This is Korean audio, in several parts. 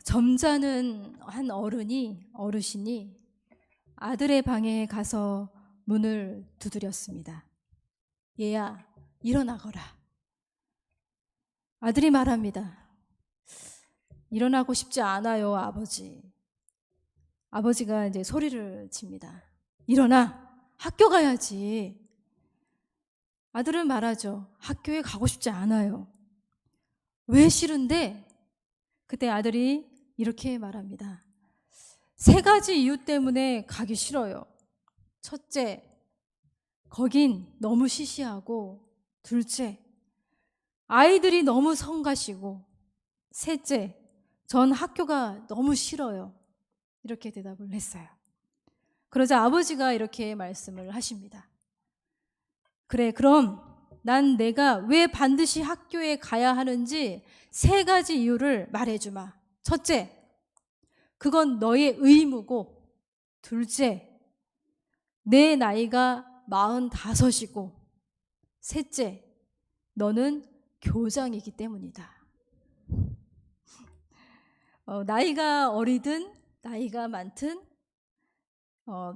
점잖은 한 어르신이 아들의 방에 가서 문을 두드렸습니다. 얘야, 일어나거라. 아들이 말합니다. 일어나고 싶지 않아요, 아버지. 아버지가 이제 소리를 칩니다. 일어나, 학교 가야지. 아들은 말하죠. 학교에 가고 싶지 않아요. 왜 싫은데? 그때 아들이 이렇게 말합니다. 3가지 이유 때문에 가기 싫어요. 첫째, 거긴 너무 시시하고, 둘째, 아이들이 너무 성가시고, 셋째, 전 학교가 너무 싫어요. 이렇게 대답을 했어요. 그러자 아버지가 이렇게 말씀을 하십니다. 그래, 그럼 난 내가 왜 반드시 학교에 가야 하는지 3가지 이유를 말해주마. 첫째, 그건 너의 의무고, 둘째, 내 나이가 45이고, 셋째, 너는 교장이기 때문이다. 나이가 어리든 나이가 많든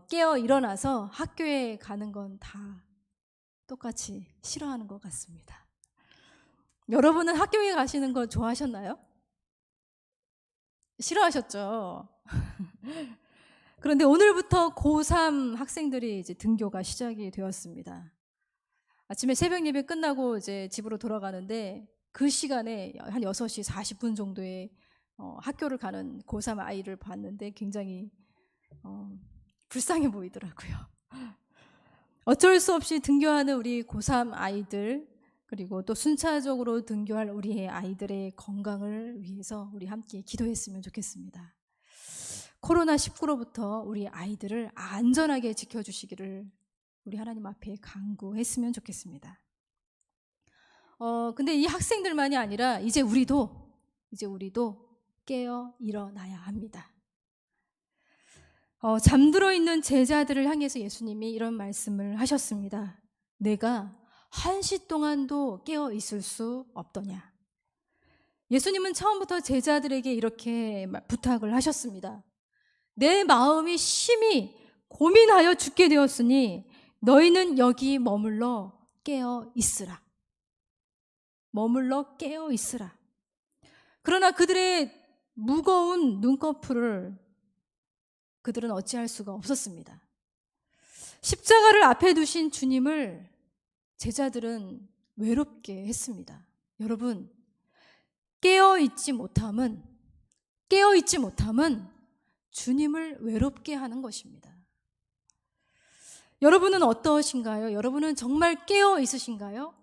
깨어 일어나서 학교에 가는 건 다 똑같이 싫어하는 것 같습니다. 여러분은 학교에 가시는 거 좋아하셨나요? 싫어하셨죠? 그런데 오늘부터 고3 학생들이 이제 등교가 시작이 되었습니다. 아침에 새벽 예배 끝나고 이제 집으로 돌아가는데 그 시간에 한 6시 40분 정도에 학교를 가는 고3 아이를 봤는데 굉장히 불쌍해 보이더라고요. 어쩔 수 없이 등교하는 우리 고3 아이들, 그리고 또 순차적으로 등교할 우리의 아이들의 건강을 위해서 우리 함께 기도했으면 좋겠습니다. 코로나19로부터 우리 아이들을 안전하게 지켜주시기를 우리 하나님 앞에 간구했으면 좋겠습니다. 근데 이 학생들만이 아니라 이제 우리도 깨어 일어나야 합니다. 잠들어 있는 제자들을 향해서 예수님이 이런 말씀을 하셨습니다. 내가 1시 동안도 깨어 있을 수 없더냐. 예수님은 처음부터 제자들에게 이렇게 부탁을 하셨습니다. 내 마음이 심히 고민하여 죽게 되었으니 너희는 여기 머물러 깨어 있으라. 머물러 깨어 있으라. 그러나 그들의 무거운 눈꺼풀을 그들은 어찌할 수가 없었습니다. 십자가를 앞에 두신 주님을 제자들은 외롭게 했습니다. 여러분, 깨어있지 못함은 주님을 외롭게 하는 것입니다. 여러분은 어떠신가요? 여러분은 정말 깨어 있으신가요?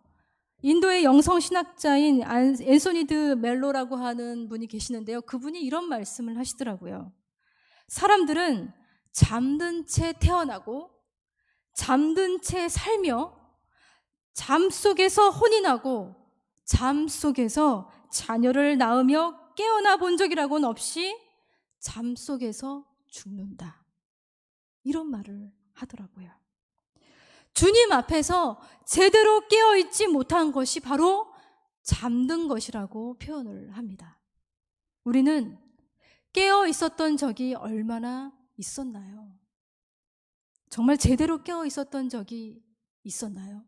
인도의 영성신학자인 앤소니 드 멜로라고 하는 분이 계시는데요. 그분이 이런 말씀을 하시더라고요. 사람들은 잠든 채 태어나고 잠든 채 살며 잠 속에서 혼이 나고 잠 속에서 자녀를 낳으며 깨어나 본 적이라고는 없이 잠 속에서 죽는다. 이런 말을 하더라고요. 주님 앞에서 제대로 깨어있지 못한 것이 바로 잠든 것이라고 표현을 합니다. 우리는 깨어 있었던 적이 얼마나 있었나요? 정말 제대로 깨어 있었던 적이 있었나요?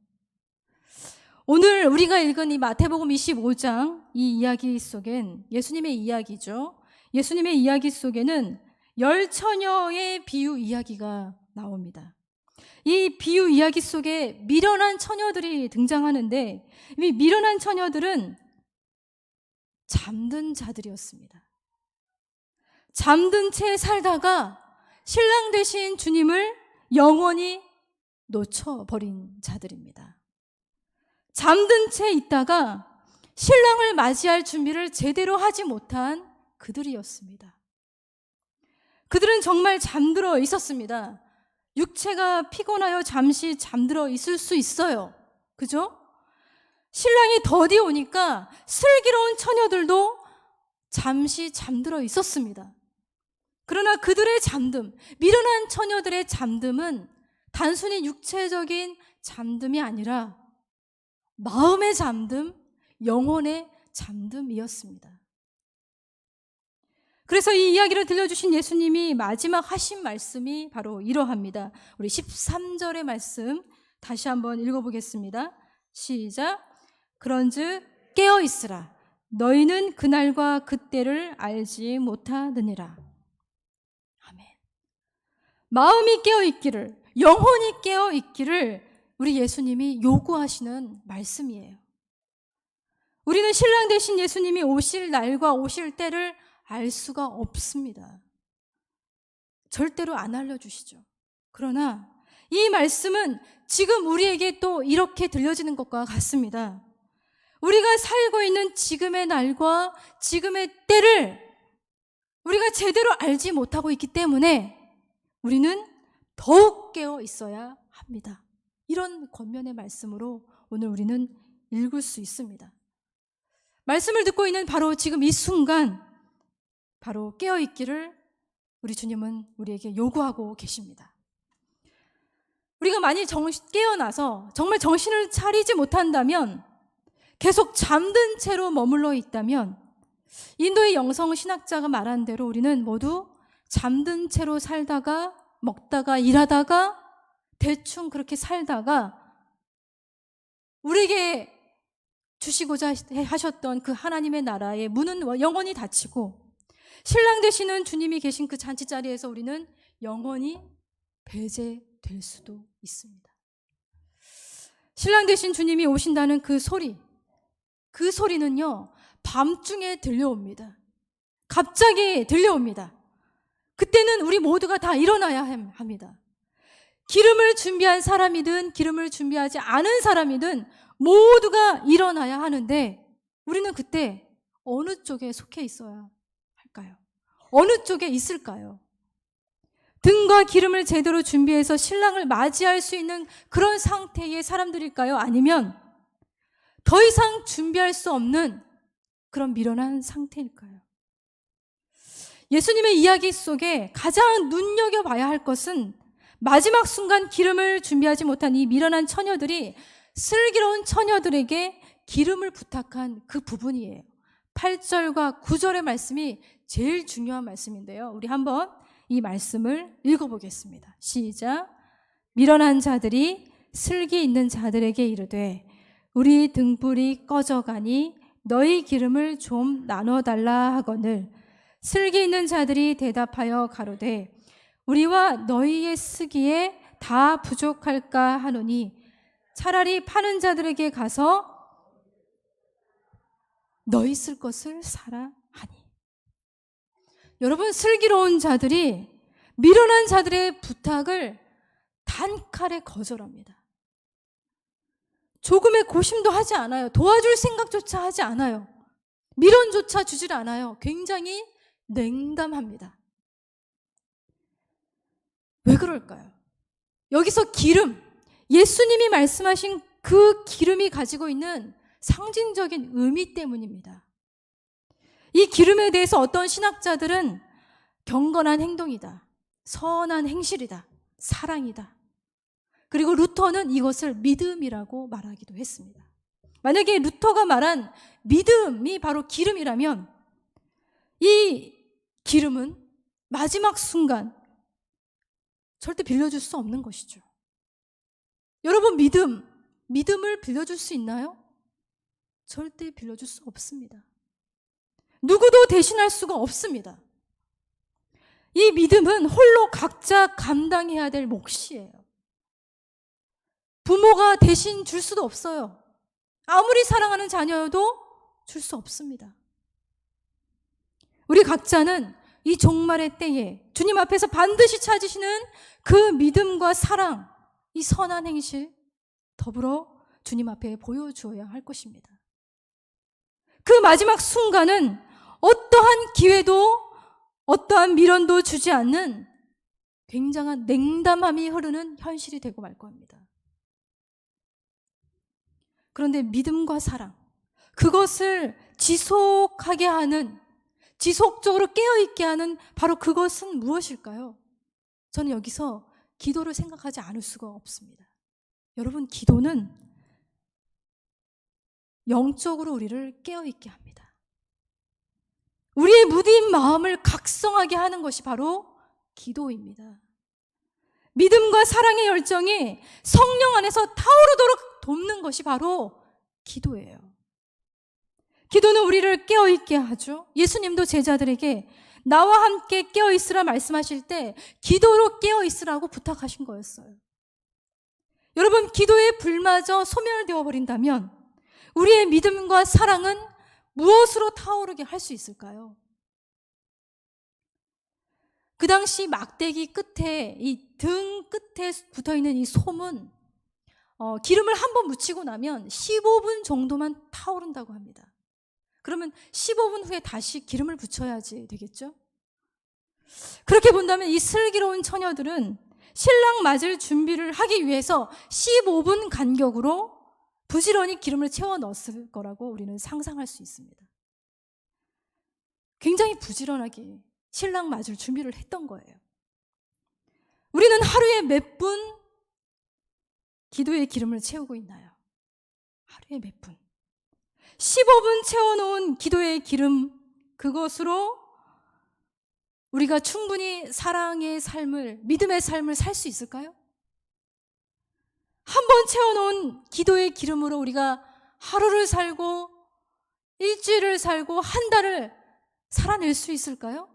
오늘 우리가 읽은 이 마태복음 25장 이 이야기 속엔 예수님의 이야기죠. 예수님의 이야기 속에는 10처녀의 비유 이야기가 나옵니다. 이 비유 이야기 속에 미련한 처녀들이 등장하는데 이 미련한 처녀들은 잠든 자들이었습니다. 잠든 채 살다가 신랑 되신 주님을 영원히 놓쳐버린 자들입니다. 잠든 채 있다가 신랑을 맞이할 준비를 제대로 하지 못한 그들이었습니다. 그들은 정말 잠들어 있었습니다. 육체가 피곤하여 잠시 잠들어 있을 수 있어요. 그죠? 신랑이 더디 오니까 슬기로운 처녀들도 잠시 잠들어 있었습니다. 그러나 그들의 잠듦, 미련한 처녀들의 잠듦은 단순히 육체적인 잠듦이 아니라 마음의 잠듦, 영혼의 잠듦이었습니다. 그래서 이 이야기를 들려주신 예수님이 마지막 하신 말씀이 바로 이러합니다. 우리 13절의 말씀 다시 한번 읽어보겠습니다. 시작. 그런즉 깨어 있으라. 너희는 그날과 그때를 알지 못하느니라. 아멘. 마음이 깨어 있기를, 영혼이 깨어 있기를 우리 예수님이 요구하시는 말씀이에요. 우리는 신랑 되신 예수님이 오실 날과 오실 때를 알 수가 없습니다. 절대로 안 알려주시죠. 그러나 이 말씀은 지금 우리에게 또 이렇게 들려지는 것과 같습니다. 우리가 살고 있는 지금의 날과 지금의 때를 우리가 제대로 알지 못하고 있기 때문에 우리는 더욱 깨어 있어야 합니다. 이런 권면의 말씀으로 오늘 우리는 읽을 수 있습니다. 말씀을 듣고 있는 바로 지금 이 순간 바로 깨어 있기를 우리 주님은 우리에게 요구하고 계십니다. 우리가 만일 깨어나서 정말 정신을 차리지 못한다면, 계속 잠든 채로 머물러 있다면, 인도의 영성 신학자가 말한 대로 우리는 모두 잠든 채로 살다가 먹다가 일하다가 대충 그렇게 살다가 우리에게 주시고자 하셨던 그 하나님의 나라의 문은 영원히 닫히고 신랑 되시는 주님이 계신 그 잔치자리에서 우리는 영원히 배제될 수도 있습니다. 신랑 되신 주님이 오신다는 그 소리는요, 밤중에 들려옵니다. 갑자기 들려옵니다. 그때는 우리 모두가 다 일어나야 합니다. 기름을 준비한 사람이든 기름을 준비하지 않은 사람이든 모두가 일어나야 하는데 우리는 그때 어느 쪽에 속해 있어야 할까요? 어느 쪽에 있을까요? 등과 기름을 제대로 준비해서 신랑을 맞이할 수 있는 그런 상태의 사람들일까요? 아니면 더 이상 준비할 수 없는 그런 미련한 상태일까요? 예수님의 이야기 속에 가장 눈여겨봐야 할 것은 마지막 순간 기름을 준비하지 못한 이 미련한 처녀들이 슬기로운 처녀들에게 기름을 부탁한 그 부분이에요. 8절과 9절의 말씀이 제일 중요한 말씀인데요. 우리 한번 이 말씀을 읽어보겠습니다. 시작. 미련한 자들이 슬기 있는 자들에게 이르되 우리 등불이 꺼져가니 너희 기름을 좀 나눠달라 하거늘 슬기 있는 자들이 대답하여 가로되 우리와 너희의 쓰기에 다 부족할까 하노니 차라리 파는 자들에게 가서 너희 쓸 것을 사라 하니. 여러분, 슬기로운 자들이 미련한 자들의 부탁을 단칼에 거절합니다. 조금의 고심도 하지 않아요. 도와줄 생각조차 하지 않아요. 미련조차 주질 않아요. 굉장히 냉담합니다. 왜 그럴까요? 여기서 기름, 예수님이 말씀하신 그 기름이 가지고 있는 상징적인 의미 때문입니다. 이 기름에 대해서 어떤 신학자들은 경건한 행동이다, 선한 행실이다, 사랑이다. 그리고 루터는 이것을 믿음이라고 말하기도 했습니다. 만약에 루터가 말한 믿음이 바로 기름이라면 이 기름은 마지막 순간 절대 빌려줄 수 없는 것이죠. 여러분, 믿음을 빌려줄 수 있나요? 절대 빌려줄 수 없습니다. 누구도 대신할 수가 없습니다. 이 믿음은 홀로 각자 감당해야 될 몫이에요. 부모가 대신 줄 수도 없어요. 아무리 사랑하는 자녀여도 줄 수 없습니다. 우리 각자는 이 종말의 때에 주님 앞에서 반드시 찾으시는 그 믿음과 사랑, 이 선한 행실 더불어 주님 앞에 보여주어야 할 것입니다. 그 마지막 순간은 어떠한 기회도 어떠한 미련도 주지 않는 굉장한 냉담함이 흐르는 현실이 되고 말 겁니다. 그런데 믿음과 사랑, 그것을 지속하게 하는, 지속적으로 깨어있게 하는 바로 그것은 무엇일까요? 저는 여기서 기도를 생각하지 않을 수가 없습니다. 여러분, 기도는 영적으로 우리를 깨어있게 합니다. 우리의 무딘 마음을 각성하게 하는 것이 바로 기도입니다. 믿음과 사랑의 열정이 성령 안에서 타오르도록 돕는 것이 바로 기도예요. 기도는 우리를 깨어있게 하죠. 예수님도 제자들에게 나와 함께 깨어있으라 말씀하실 때 기도로 깨어있으라고 부탁하신 거였어요. 여러분, 기도의 불마저 소멸되어 버린다면 우리의 믿음과 사랑은 무엇으로 타오르게 할 수 있을까요? 그 당시 막대기 끝에, 이 등 끝에 붙어있는 이 솜은 기름을 한번 묻히고 나면 15분 정도만 타오른다고 합니다. 그러면 15분 후에 다시 기름을 붙여야지 되겠죠? 그렇게 본다면 이 슬기로운 처녀들은 신랑 맞을 준비를 하기 위해서 15분 간격으로 부지런히 기름을 채워 넣었을 거라고 우리는 상상할 수 있습니다. 굉장히 부지런하게 신랑 맞을 준비를 했던 거예요. 우리는 하루에 몇 분 기도의 기름을 채우고 있나요? 하루에 몇 분? 15분 채워놓은 기도의 기름, 그것으로 우리가 충분히 사랑의 삶을, 믿음의 삶을 살 수 있을까요? 한 번 채워놓은 기도의 기름으로 우리가 하루를 살고 일주일을 살고 한 달을 살아낼 수 있을까요?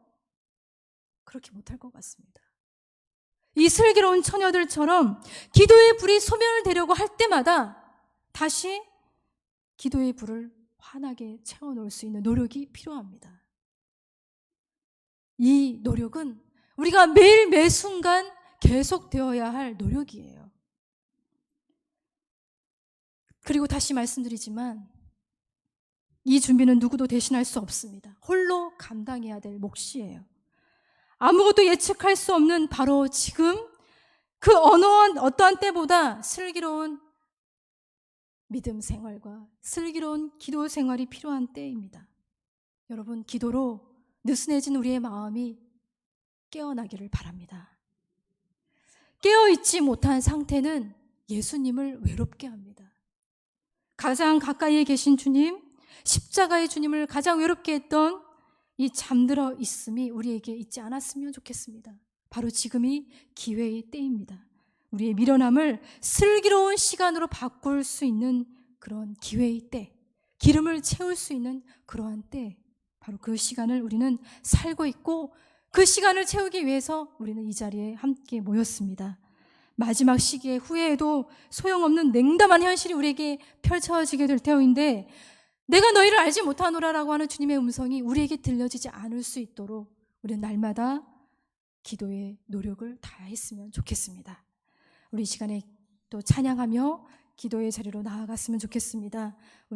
그렇게 못할 것 같습니다. 이 슬기로운 처녀들처럼 기도의 불이 소멸되려고 할 때마다 다시 기도의 불을 환하게 채워놓을 수 있는 노력이 필요합니다. 이 노력은 우리가 매일 매순간 계속되어야 할 노력이에요. 그리고 다시 말씀드리지만 이 준비는 누구도 대신할 수 없습니다. 홀로 감당해야 될 몫이에요. 아무것도 예측할 수 없는 바로 지금 그 어떠한 때보다 슬기로운 믿음 생활과 슬기로운 기도 생활이 필요한 때입니다. 여러분, 기도로 느슨해진 우리의 마음이 깨어나기를 바랍니다. 깨어있지 못한 상태는 예수님을 외롭게 합니다. 가장 가까이에 계신 주님, 십자가의 주님을 가장 외롭게 했던 이 잠들어 있음이 우리에게 있지 않았으면 좋겠습니다. 바로 지금이 기회의 때입니다. 우리의 미련함을 슬기로운 시간으로 바꿀 수 있는 그런 기회의 때, 기름을 채울 수 있는 그러한 때, 바로 그 시간을 우리는 살고 있고 그 시간을 채우기 위해서 우리는 이 자리에 함께 모였습니다. 마지막 시기에 후회해도 소용없는 냉담한 현실이 우리에게 펼쳐지게 될 때인데 내가 너희를 알지 못하노라라고 하는 주님의 음성이 우리에게 들려지지 않을 수 있도록 우리는 날마다 기도의 노력을 다했으면 좋겠습니다. 우리 이 시간에 또 찬양하며 기도의 자리로 나아갔으면 좋겠습니다.